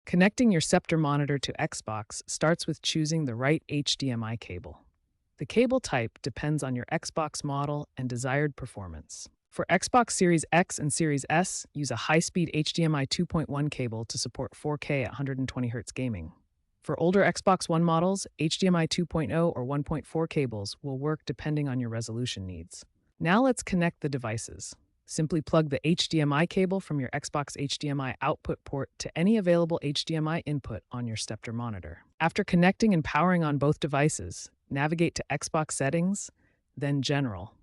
Connecting your Sceptre monitor to Xbox starts with choosing the right HDMI cable. The cable type depends on your Xbox model and desired performance. For Xbox Series X and Series S, use a high-speed HDMI 2.1 cable to support 4K at 120Hz gaming. For older Xbox One models, HDMI 2.0 or 1.4 cables will work depending on your resolution needs. Now let's connect the devices. Simply plug the HDMI cable from your Xbox HDMI output port to any available HDMI input on your Sceptre monitor. After connecting and powering on both devices, navigate to Xbox Settings, then General,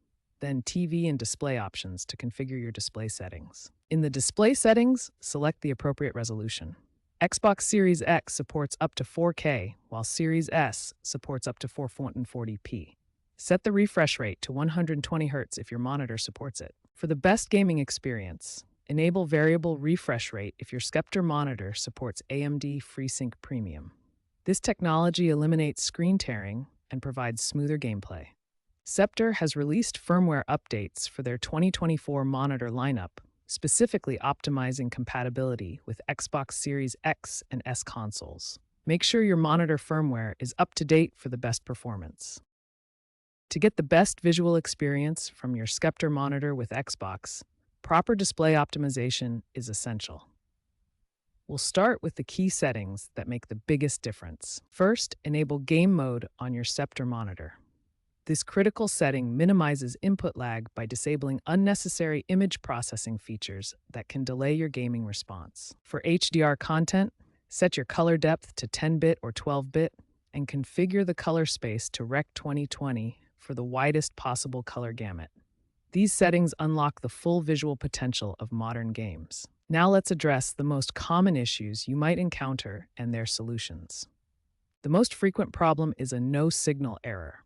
then TV and Display options to configure your display settings. In the display settings, select the appropriate resolution. Xbox Series X supports up to 4K, while Series S supports up to 440p. Set the refresh rate to 120Hz if your monitor supports it. For the best gaming experience, enable variable refresh rate if your Sceptre monitor supports AMD FreeSync Premium. This technology eliminates screen tearing and provides smoother gameplay. Sceptre has released firmware updates for their 2024 monitor lineup, specifically optimizing compatibility with Xbox Series X and S consoles. Make sure your monitor firmware is up to date for the best performance. To get the best visual experience from your Sceptre monitor with Xbox, proper display optimization is essential. We'll start with the key settings that make the biggest difference. First, enable game mode on your Sceptre monitor. This critical setting minimizes input lag by disabling unnecessary image processing features that can delay your gaming response. For HDR content, set your color depth to 10-bit or 12-bit and configure the color space to Rec 2020 for the widest possible color gamut. These settings unlock the full visual potential of modern games. Now let's address the most common issues you might encounter and their solutions. The most frequent problem is a no-signal error.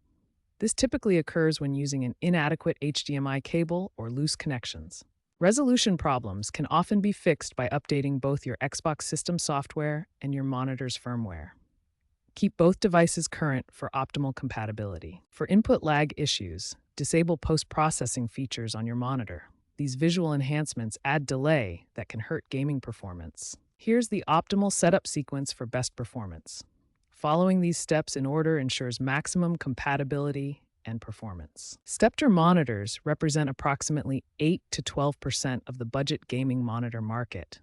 This typically occurs when using an inadequate HDMI cable or loose connections. Resolution problems can often be fixed by updating both your Xbox system software and your monitor's firmware. Keep both devices current for optimal compatibility. For input lag issues, disable post-processing features on your monitor. These visual enhancements add delay that can hurt gaming performance. Here's the optimal setup sequence for best performance. Following these steps in order ensures maximum compatibility and performance. Sceptre monitors represent approximately 8 to 12% of the budget gaming monitor market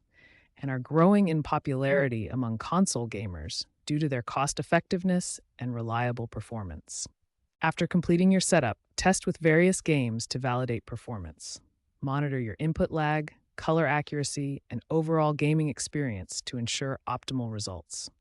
and are growing in popularity among console gamers due to their cost-effectiveness and reliable performance. After completing your setup, test with various games to validate performance. Monitor your input lag, color accuracy, and overall gaming experience to ensure optimal results.